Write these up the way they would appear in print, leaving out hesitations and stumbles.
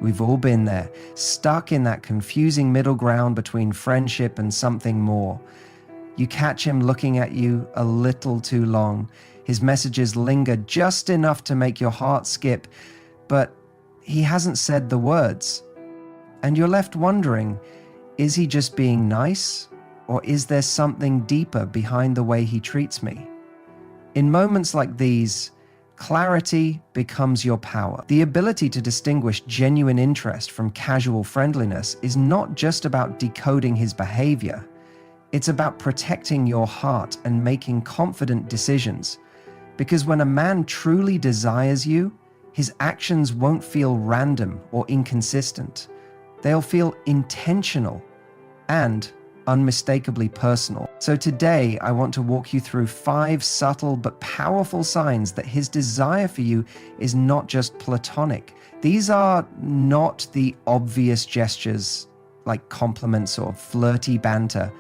We've all been there, stuck in that confusing middle ground between friendship and something more. You catch him looking at you a little too long. His messages linger just enough to make your heart skip, but he hasn't said the words. And you're left wondering, is he just being nice? Or is there something deeper behind the way he treats me? In moments like these, clarity becomes your power. The ability to distinguish genuine interest from casual friendliness is not just about decoding his behavior. It's about protecting your heart and making confident decisions. Because when a man truly desires you, his actions won't feel random or inconsistent. They'll feel intentional and unmistakably personal. So today, I want to walk you through 5 subtle but powerful signs that his desire for you is not just platonic. These are not the obvious gestures like compliments or flirty banter,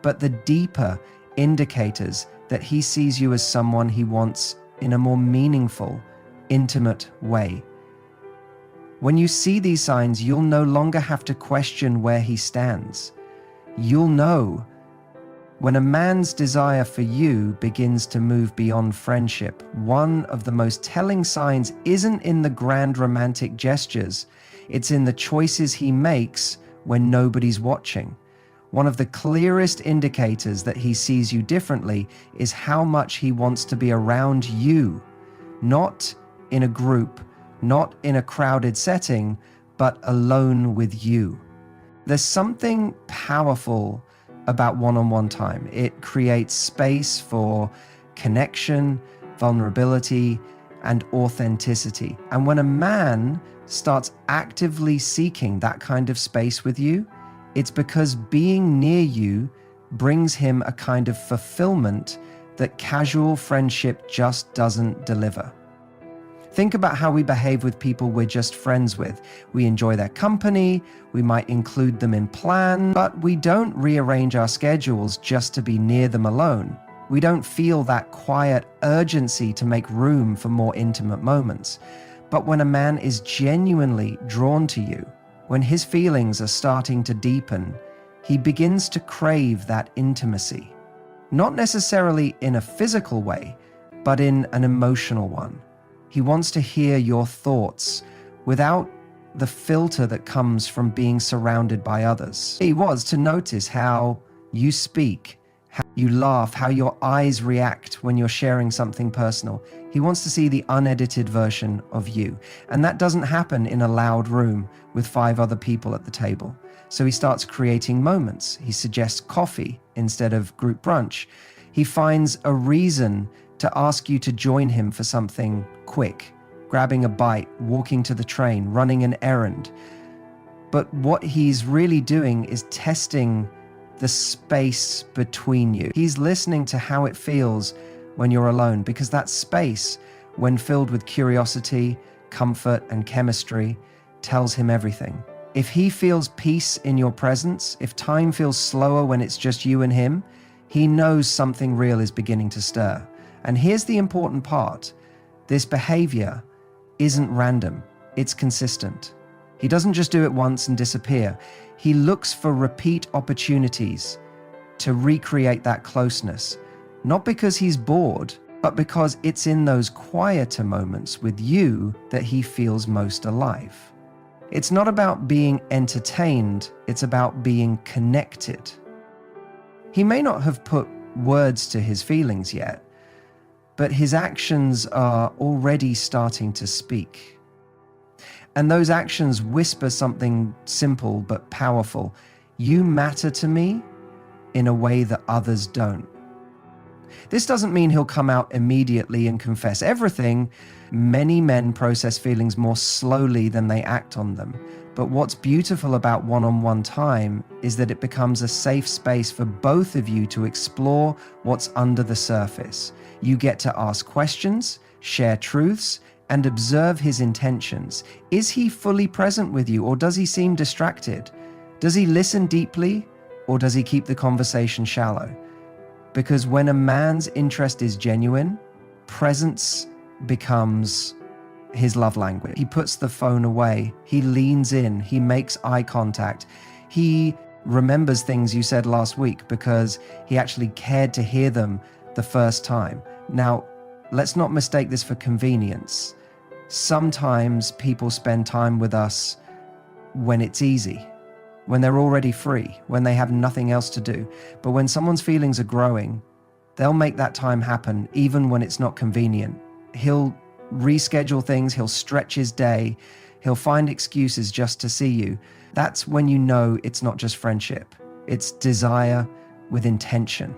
but the deeper indicators that he sees you as someone he wants in a more meaningful, intimate way. When you see these signs, you'll no longer have to question where he stands. You'll know when a man's desire for you begins to move beyond friendship. One of the most telling signs isn't in the grand romantic gestures, it's in the choices he makes when nobody's watching. One of the clearest indicators that he sees you differently is how much he wants to be around you, not in a group, not in a crowded setting, but alone with you. There's something powerful about one-on-one time. It creates space for connection, vulnerability, and authenticity. And when a man starts actively seeking that kind of space with you, it's because being near you brings him a kind of fulfillment that casual friendship just doesn't deliver. Think about how we behave with people we're just friends with. We enjoy their company, we might include them in plans, but we don't rearrange our schedules just to be near them alone. We don't feel that quiet urgency to make room for more intimate moments. But when a man is genuinely drawn to you, when his feelings are starting to deepen, he begins to crave that intimacy. Not necessarily in a physical way, but in an emotional one. He wants to hear your thoughts without the filter that comes from being surrounded by others. He wants to notice how you speak, how you laugh, how your eyes react when you're sharing something personal. He wants to see the unedited version of you. And that doesn't happen in a loud room with 5 other people at the table. So he starts creating moments. He suggests coffee instead of group brunch. He finds a reason to ask you to join him for something quick, grabbing a bite, walking to the train, running an errand. But what he's really doing is testing the space between you. He's listening to how it feels when you're alone, because that space, when filled with curiosity, comfort, and chemistry, tells him everything. If he feels peace in your presence, if time feels slower when it's just you and him, he knows something real is beginning to stir. And here's the important part. This behavior isn't random, it's consistent. He doesn't just do it once and disappear. He looks for repeat opportunities to recreate that closeness, not because he's bored, but because it's in those quieter moments with you that he feels most alive. It's not about being entertained, it's about being connected. He may not have put words to his feelings yet, but his actions are already starting to speak. And those actions whisper something simple but powerful. You matter to me in a way that others don't. This doesn't mean he'll come out immediately and confess everything. Many men process feelings more slowly than they act on them. But what's beautiful about one-on-one time is that it becomes a safe space for both of you to explore what's under the surface. You get to ask questions, share truths, and observe his intentions. Is he fully present with you, or does he seem distracted? Does he listen deeply, or does he keep the conversation shallow? Because when a man's interest is genuine, presence becomes his love language. He puts the phone away. He leans in. He makes eye contact. He remembers things you said last week because he actually cared to hear them the first time. Now, let's not mistake this for convenience. Sometimes people spend time with us when it's easy, when they're already free, when they have nothing else to do. But when someone's feelings are growing, they'll make that time happen even when it's not convenient. He'll reschedule things, he'll stretch his day, he'll find excuses just to see you. That's when you know it's not just friendship, it's desire with intention.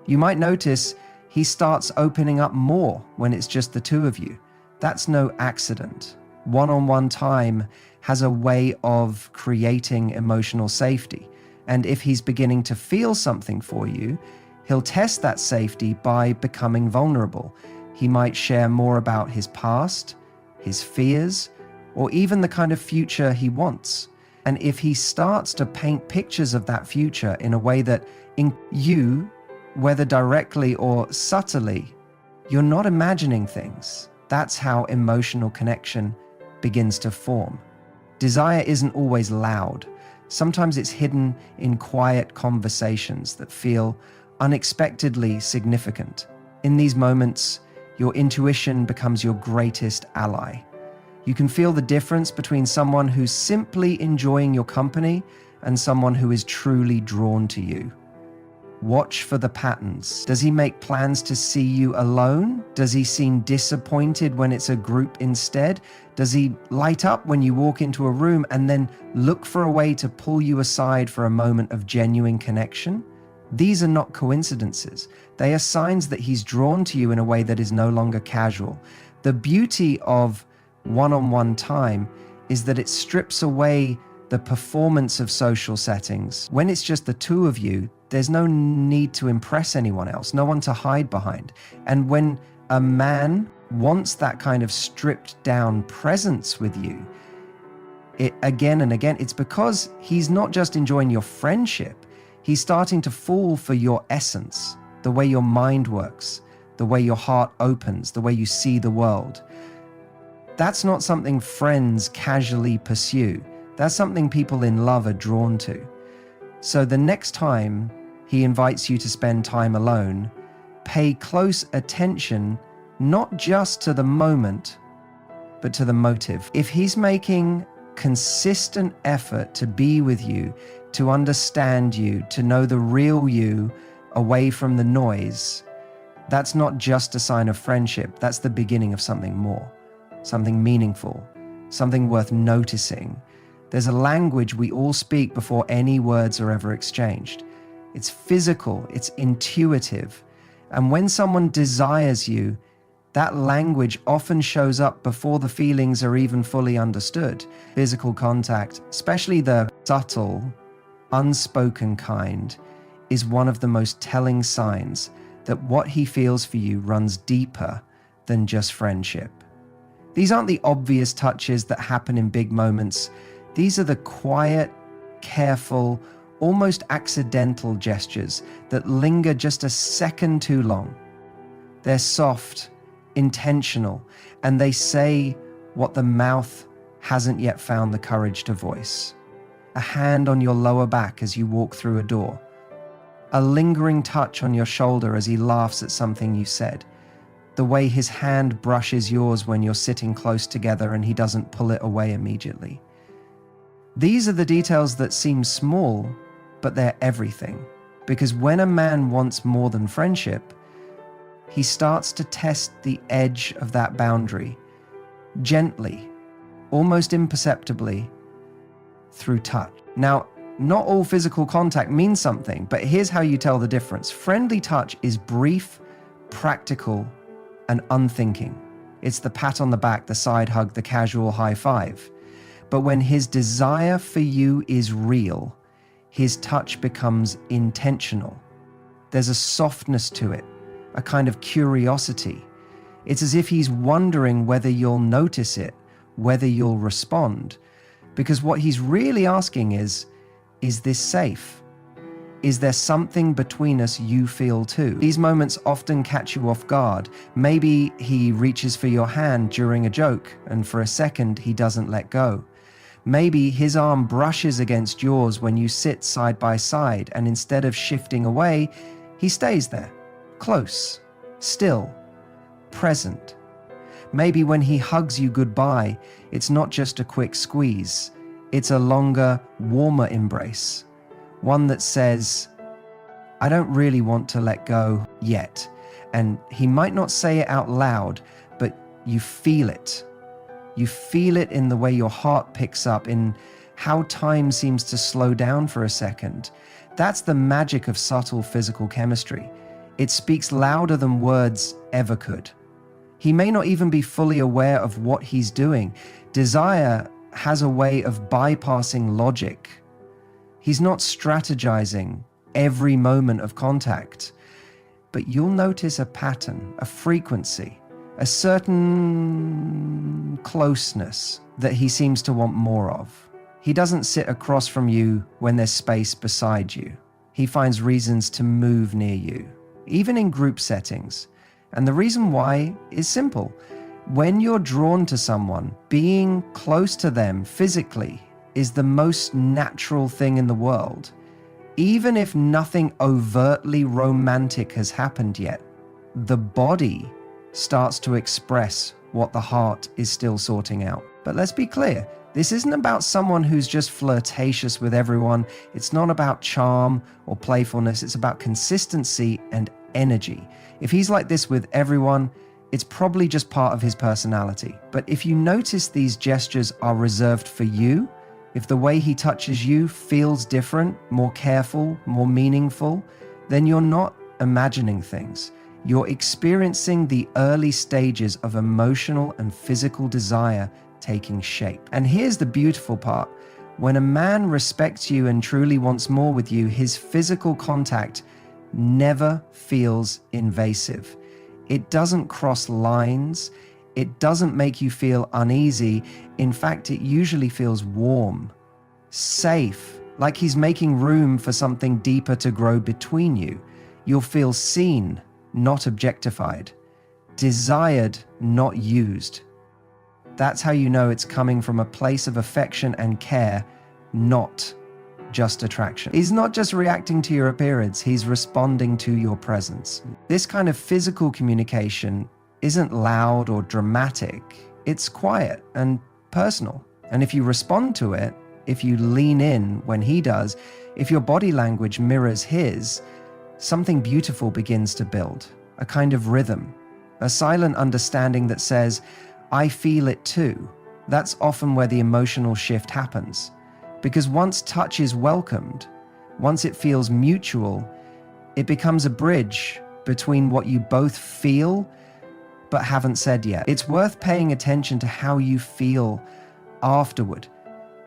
You might notice he starts opening up more when it's just the two of you. That's no accident. One-on-one time has a way of creating emotional safety. And if he's beginning to feel something for you, he'll test that safety by becoming vulnerable. He might share more about his past, his fears, or even the kind of future he wants. And if he starts to paint pictures of that future in a way that you, whether directly or subtly, you're not imagining things. That's how emotional connection begins to form. Desire isn't always loud. Sometimes it's hidden in quiet conversations that feel unexpectedly significant. In these moments, your intuition becomes your greatest ally. You can feel the difference between someone who's simply enjoying your company and someone who is truly drawn to you. Watch for the patterns. Does he make plans to see you alone? Does he seem disappointed when it's a group instead? Does he light up when you walk into a room and then look for a way to pull you aside for a moment of genuine connection? These are not coincidences. They are signs that he's drawn to you in a way that is no longer casual. The beauty of one-on-one time is that it strips away the performance of social settings. When it's just the two of you, there's no need to impress anyone else, no one to hide behind. And when a man wants that kind of stripped down presence with you, again and again, it's because he's not just enjoying your friendship, he's starting to fall for your essence, the way your mind works, the way your heart opens, the way you see the world. That's not something friends casually pursue. That's something people in love are drawn to. So the next time he invites you to spend time alone, pay close attention not just to the moment, but to the motive. If he's making consistent effort to be with you, to understand you, to know the real you away from the noise, that's not just a sign of friendship, that's the beginning of something more, something meaningful, something worth noticing. There's a language we all speak before any words are ever exchanged. It's physical, it's intuitive. And when someone desires you, that language often shows up before the feelings are even fully understood. Physical contact, especially the subtle, unspoken kind, is one of the most telling signs that what he feels for you runs deeper than just friendship. These aren't the obvious touches that happen in big moments. These are the quiet, careful, almost accidental gestures that linger just a second too long. They're soft, intentional, and they say what the mouth hasn't yet found the courage to voice. A hand on your lower back as you walk through a door. A lingering touch on your shoulder as he laughs at something you said. The way his hand brushes yours when you're sitting close together and he doesn't pull it away immediately. These are the details that seem small, but they're everything. Because when a man wants more than friendship, he starts to test the edge of that boundary, gently, almost imperceptibly, through touch. Now, not all physical contact means something, but here's how you tell the difference. Friendly touch is brief, practical, and unthinking. It's the pat on the back, the side hug, the casual high five. But when his desire for you is real, his touch becomes intentional. There's a softness to it, a kind of curiosity. It's as if he's wondering whether you'll notice it, whether you'll respond. Because what he's really asking is this safe? Is there something between us you feel too? These moments often catch you off guard. Maybe he reaches for your hand during a joke, and for a second he doesn't let go. Maybe his arm brushes against yours when you sit side by side, and instead of shifting away, he stays there, close, still, present. Maybe when he hugs you goodbye, it's not just a quick squeeze. It's a longer, warmer embrace. One that says, I don't really want to let go yet. And he might not say it out loud, but you feel it. You feel it in the way your heart picks up, in how time seems to slow down for a second. That's the magic of subtle physical chemistry. It speaks louder than words ever could. He may not even be fully aware of what he's doing. Desire has a way of bypassing logic. He's not strategizing every moment of contact, but you'll notice a pattern, a frequency, a certain closeness that he seems to want more of. He doesn't sit across from you when there's space beside you. He finds reasons to move near you, even in group settings. And the reason why is simple. When you're drawn to someone, being close to them physically is the most natural thing in the world. Even if nothing overtly romantic has happened yet, the body starts to express what the heart is still sorting out. But let's be clear, this isn't about someone who's just flirtatious with everyone. It's not about charm or playfulness. It's about consistency and energy. If he's like this with everyone, it's probably just part of his personality. But if you notice these gestures are reserved for you, if the way he touches you feels different, more careful, more meaningful, then you're not imagining things. You're experiencing the early stages of emotional and physical desire taking shape. And here's the beautiful part. When a man respects you and truly wants more with you, his physical contact never feels invasive. It doesn't cross lines. It doesn't make you feel uneasy. In fact, it usually feels warm, safe, like he's making room for something deeper to grow between you. You'll feel seen, not objectified, desired, not used. That's how you know it's coming from a place of affection and care, not just attraction. He's not just reacting to your appearance, he's responding to your presence. This kind of physical communication isn't loud or dramatic. It's quiet and personal. And if you respond to it, if you lean in when he does, if your body language mirrors his, something beautiful begins to build. A kind of rhythm, a silent understanding that says, I feel it too. That's often where the emotional shift happens. Because once touch is welcomed, once it feels mutual, it becomes a bridge between what you both feel but haven't said yet. It's worth paying attention to how you feel afterward.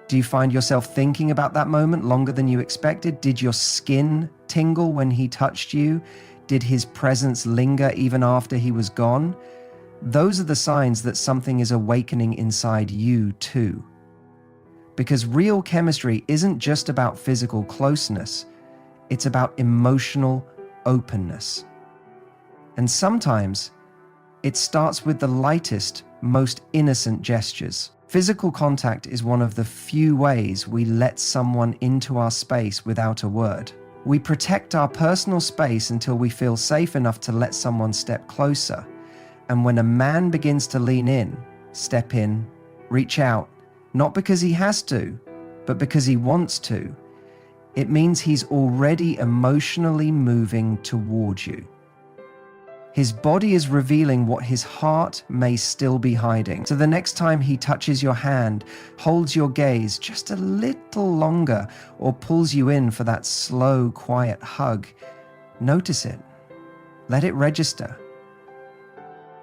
Do you find yourself thinking about that moment longer than you expected? Did your skin tingle when he touched you? Did his presence linger even after he was gone? Those are the signs that something is awakening inside you too. Because real chemistry isn't just about physical closeness, it's about emotional openness. And sometimes it starts with the lightest, most innocent gestures. Physical contact is one of the few ways we let someone into our space without a word. We protect our personal space until we feel safe enough to let someone step closer. And when a man begins to lean in, step in, reach out, not because he has to, but because he wants to, it means he's already emotionally moving toward you. His body is revealing what his heart may still be hiding. So the next time he touches your hand, holds your gaze just a little longer, or pulls you in for that slow, quiet hug, notice it. Let it register.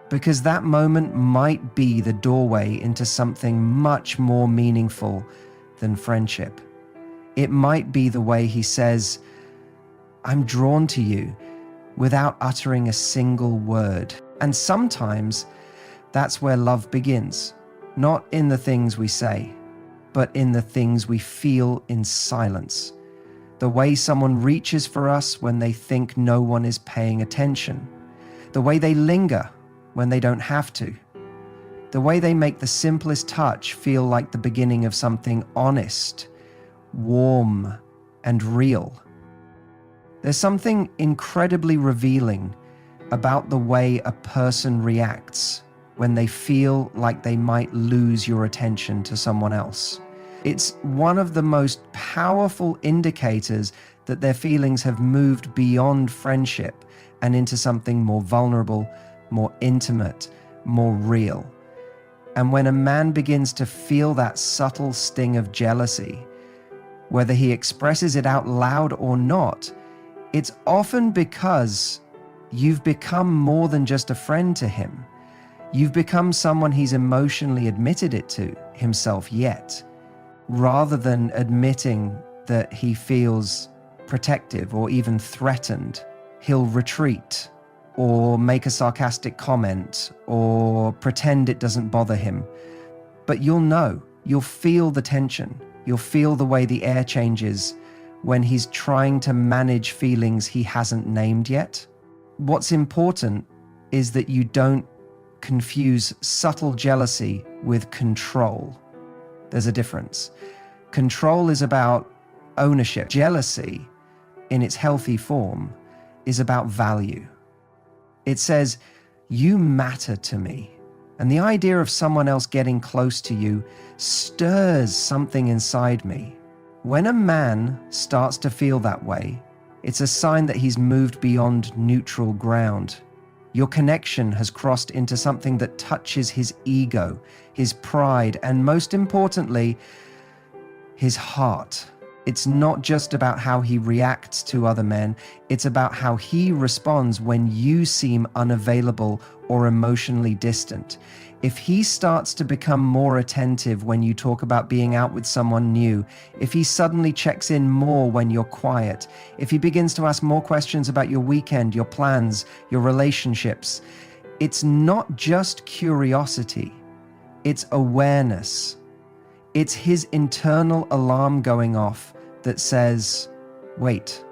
Because that moment might be the doorway into something much more meaningful than friendship. It might be the way he says, I'm drawn to you, without uttering a single word. And sometimes that's where love begins, not in the things we say, but in the things we feel in silence. The way someone reaches for us when they think no one is paying attention. The way they linger when they don't have to. The way they make the simplest touch feel like the beginning of something honest, warm, and real. There's something incredibly revealing about the way a person reacts when they feel like they might lose your attention to someone else. It's one of the most powerful indicators that their feelings have moved beyond friendship and into something more vulnerable, more intimate, more real. And when a man begins to feel that subtle sting of jealousy, whether he expresses it out loud or not, it's often because you've become more than just a friend to him. You've become someone he's emotionally admitted it to himself yet, rather than admitting that he feels protective or even threatened. He'll retreat or make a sarcastic comment or pretend it doesn't bother him. But you'll feel the tension. You'll feel the way the air changes when he's trying to manage feelings he hasn't named yet. What's important is that you don't confuse subtle jealousy with control. There's a difference. Control is about ownership. Jealousy, in its healthy form, is about value. It says, you matter to me. And the idea of someone else getting close to you stirs something inside me. When a man starts to feel that way, it's a sign that he's moved beyond neutral ground. Your connection has crossed into something that touches his ego, his pride, and most importantly, his heart. It's not just about how he reacts to other men, it's about how he responds when you seem unavailable or emotionally distant. If he starts to become more attentive when you talk about being out with someone new, if he suddenly checks in more when you're quiet, if he begins to ask more questions about your weekend, your plans, your relationships, it's not just curiosity, it's awareness. It's his internal alarm going off that says, wait,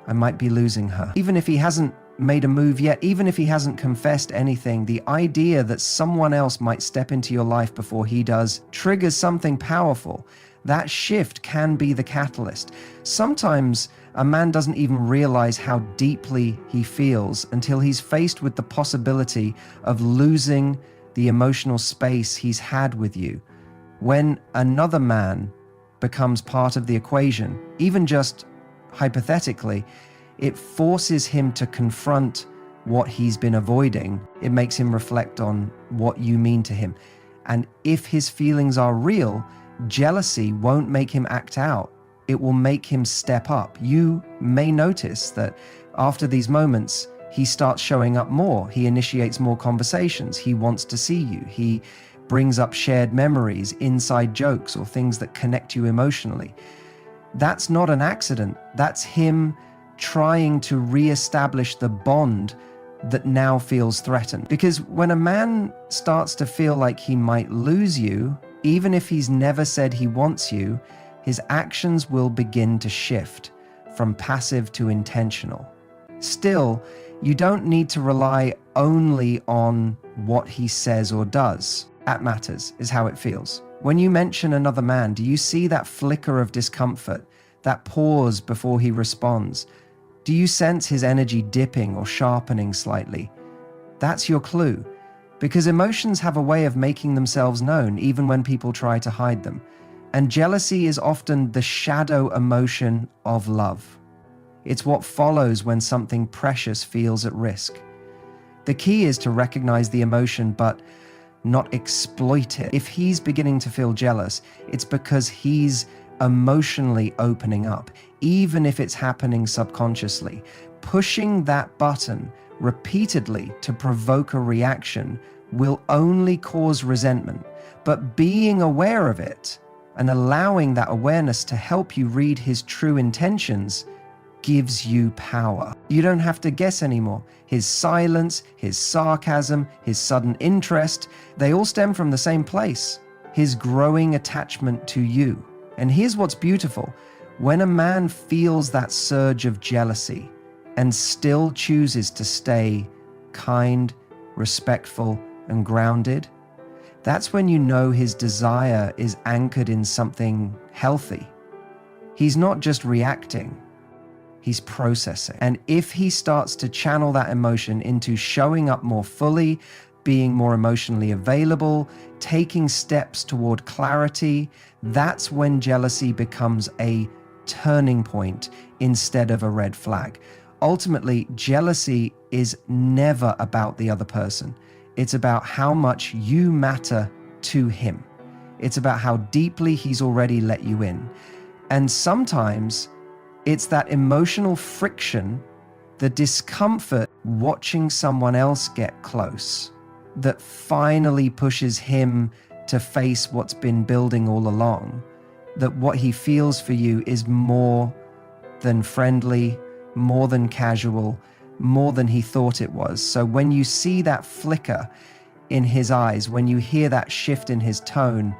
I might be losing her. Even if he hasn't made a move yet, even if he hasn't confessed anything, the idea that someone else might step into your life before he does triggers something powerful. That shift can be the catalyst. Sometimes a man doesn't even realize how deeply he feels until he's faced with the possibility of losing the emotional space he's had with you. When another man becomes part of the equation, even just hypothetically, it forces him to confront what he's been avoiding. It makes him reflect on what you mean to him. And if his feelings are real, jealousy won't make him act out. It will make him step up. You may notice that after these moments, he starts showing up more. He initiates more conversations. He wants to see you. He brings up shared memories, inside jokes, or things that connect you emotionally. That's not an accident. That's him trying to reestablish the bond that now feels threatened. Because when a man starts to feel like he might lose you, even if he's never said he wants you, his actions will begin to shift from passive to intentional. Still, you don't need to rely only on what he says or does. That matters, is how it feels. When you mention another man, do you see that flicker of discomfort, that pause before he responds? Do you sense his energy dipping or sharpening slightly? That's your clue, because emotions have a way of making themselves known even when people try to hide them. And jealousy is often the shadow emotion of love. It's what follows when something precious feels at risk. The key is to recognize the emotion, but not exploit it. If he's beginning to feel jealous, it's because he's emotionally opening up, even if it's happening subconsciously. Pushing that button repeatedly to provoke a reaction will only cause resentment, but being aware of it and allowing that awareness to help you read his true intentions gives you power. You don't have to guess anymore. His silence, his sarcasm, his sudden interest, they all stem from the same place: his growing attachment to you. And here's what's beautiful. When a man feels that surge of jealousy and still chooses to stay kind, respectful, and grounded, that's when you know his desire is anchored in something healthy. He's not just reacting, he's processing. And if he starts to channel that emotion into showing up more fully, being more emotionally available, taking steps toward clarity, that's when jealousy becomes a turning point instead of a red flag. Ultimately, jealousy is never about the other person. It's about how much you matter to him. It's about how deeply he's already let you in. And sometimes it's that emotional friction, the discomfort watching someone else get close, that finally pushes him to face what's been building all along. That what he feels for you is more than friendly, more than casual, more than he thought it was. So when you see that flicker in his eyes, when you hear that shift in his tone,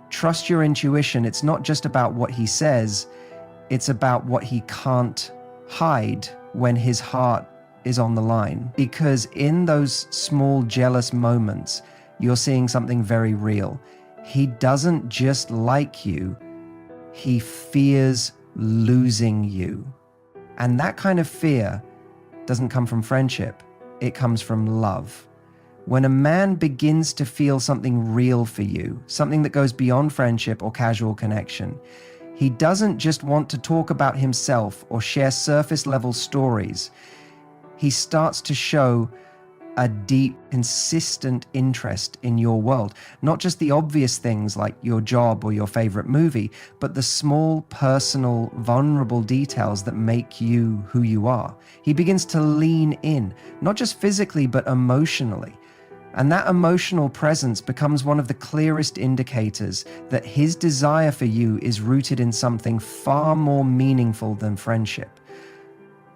trust your intuition. It's not just about what he says, it's about what he can't hide when his heart is on the line. Because in those small jealous moments, you're seeing something very real. He doesn't just like you, he fears losing you. And that kind of fear doesn't come from friendship, it comes from love. When a man begins to feel something real for you, something that goes beyond friendship or casual connection, he doesn't just want to talk about himself or share surface level stories. He starts to show a deep, consistent interest in your world. Not just the obvious things like your job or your favorite movie, but the small, personal, vulnerable details that make you who you are. He begins to lean in, not just physically, but emotionally. And that emotional presence becomes one of the clearest indicators that his desire for you is rooted in something far more meaningful than friendship.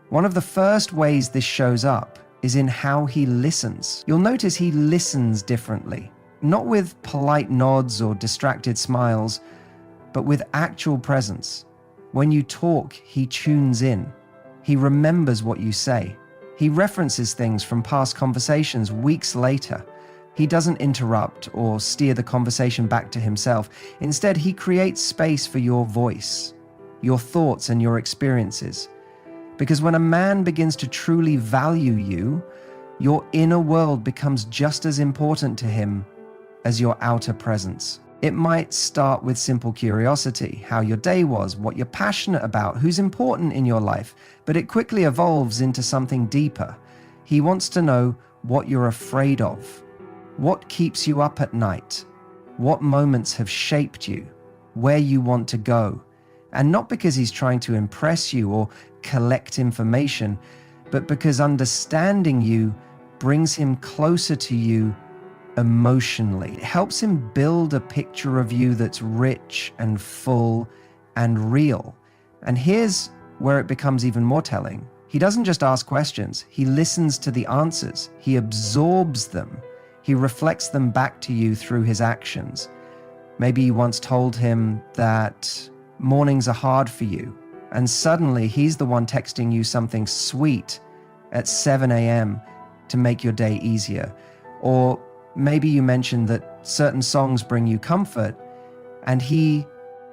One of the first ways this shows up is in how he listens. You'll notice he listens differently, not with polite nods or distracted smiles, but with actual presence. When you talk, he tunes in. He remembers what you say. He references things from past conversations weeks later. He doesn't interrupt or steer the conversation back to himself. Instead, he creates space for your voice, your thoughts, and your experiences. Because when a man begins to truly value you, your inner world becomes just as important to him as your outer presence. It might start with simple curiosity, how your day was, what you're passionate about, who's important in your life, but it quickly evolves into something deeper. He wants to know what you're afraid of, what keeps you up at night, what moments have shaped you, where you want to go. And not because he's trying to impress you or collect information, but because understanding you brings him closer to you emotionally. It helps him build a picture of you that's rich and full and real. And here's where it becomes even more telling. He doesn't just ask questions, he listens to the answers. He absorbs them. He reflects them back to you through his actions. Maybe you once told him that mornings are hard for you, and suddenly he's the one texting you something sweet at 7 a.m. to make your day easier. Or maybe you mentioned that certain songs bring you comfort, and he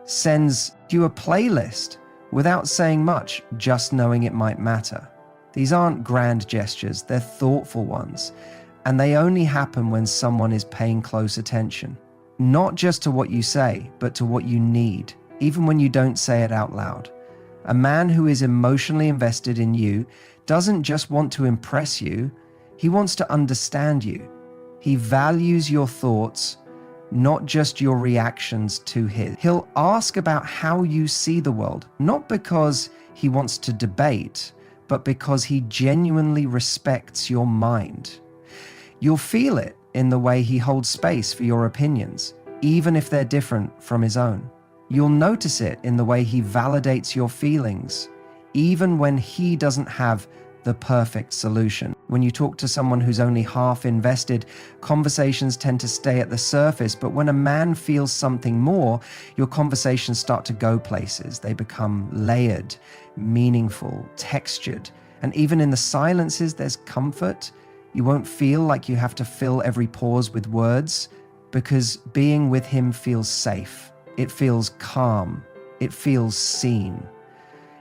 sends you a playlist without saying much, just knowing it might matter. These aren't grand gestures, they're thoughtful ones, and they only happen when someone is paying close attention. Not just to what you say, but to what you need, even when you don't say it out loud. A man who is emotionally invested in you doesn't just want to impress you, he wants to understand you. He values your thoughts, not just your reactions to his. He'll ask about how you see the world, not because he wants to debate, but because he genuinely respects your mind. You'll feel it in the way he holds space for your opinions, even if they're different from his own. You'll notice it in the way he validates your feelings, even when he doesn't have the perfect solution. When you talk to someone who's only half invested, conversations tend to stay at the surface. But when a man feels something more, your conversations start to go places. They become layered, meaningful, textured. And even in the silences, there's comfort. You won't feel like you have to fill every pause with words, because being with him feels safe. It feels calm. It feels seen.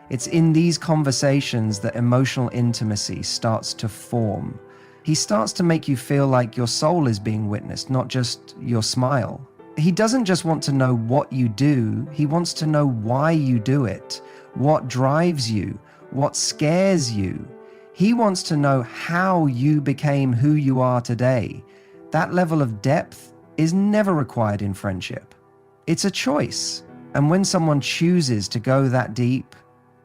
It's in these conversations that emotional intimacy starts to form. He starts to make you feel like your soul is being witnessed, not just your smile. He doesn't just want to know what you do, he wants to know why you do it, what drives you, what scares you. He wants to know how you became who you are today. That level of depth is never required in friendship. It's a choice. And when someone chooses to go that deep,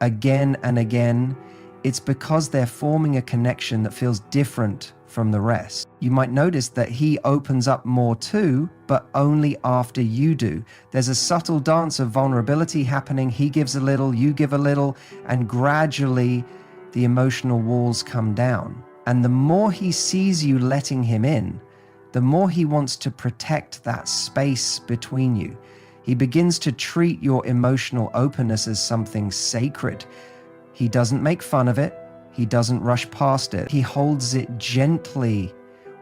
again and again, it's because they're forming a connection that feels different from the rest. You might notice that he opens up more too, but only after you do. There's a subtle dance of vulnerability happening. He gives a little, you give a little, and gradually the emotional walls come down. And the more he sees you letting him in, the more he wants to protect that space between you. He begins to treat your emotional openness as something sacred. He doesn't make fun of it. He doesn't rush past it. He holds it gently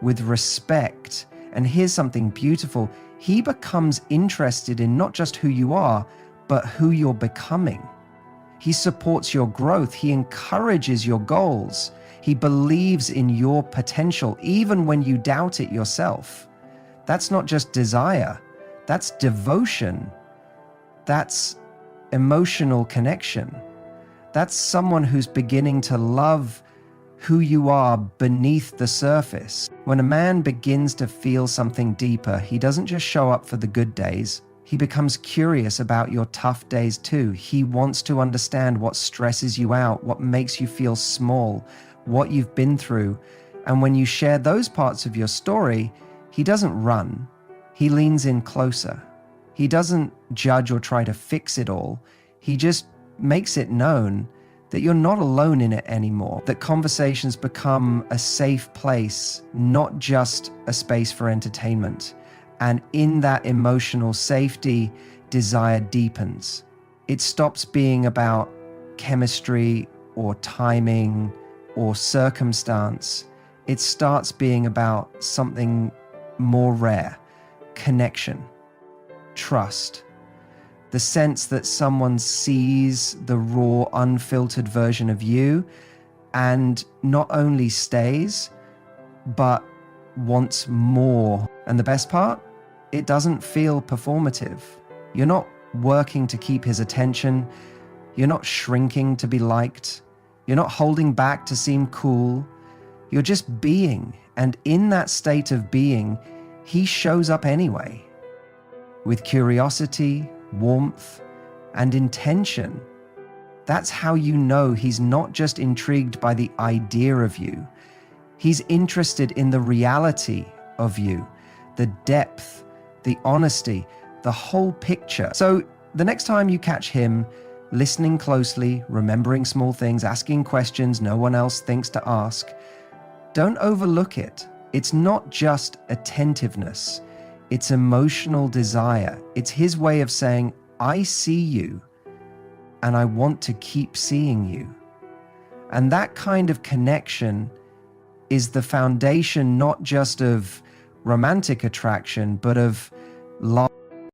with respect. And here's something beautiful. He becomes interested in not just who you are, but who you're becoming. He supports your growth. He encourages your goals. He believes in your potential, even when you doubt it yourself. That's not just desire. That's devotion. That's emotional connection. That's someone who's beginning to love who you are beneath the surface. When a man begins to feel something deeper, he doesn't just show up for the good days. He becomes curious about your tough days too. He wants to understand what stresses you out, what makes you feel small, what you've been through. And when you share those parts of your story, he doesn't run. He leans in closer. He doesn't judge or try to fix it all. He just makes it known that you're not alone in it anymore, that conversations become a safe place, not just a space for entertainment. And in that emotional safety, desire deepens. It stops being about chemistry or timing or circumstance. It starts being about something more rare: connection, trust, the sense that someone sees the raw, unfiltered version of you and not only stays, but wants more. And the best part? It doesn't feel performative. You're not working to keep his attention. You're not shrinking to be liked. You're not holding back to seem cool. You're just being. And in that state of being, he shows up anyway, with curiosity, warmth, and intention. That's how you know he's not just intrigued by the idea of you. He's interested in the reality of you, the depth, the honesty, the whole picture. So the next time you catch him listening closely, remembering small things, asking questions no one else thinks to ask, don't overlook it. It's not just attentiveness. It's emotional desire. It's his way of saying, I see you, and I want to keep seeing you. And that kind of connection is the foundation not just of romantic attraction, but of love.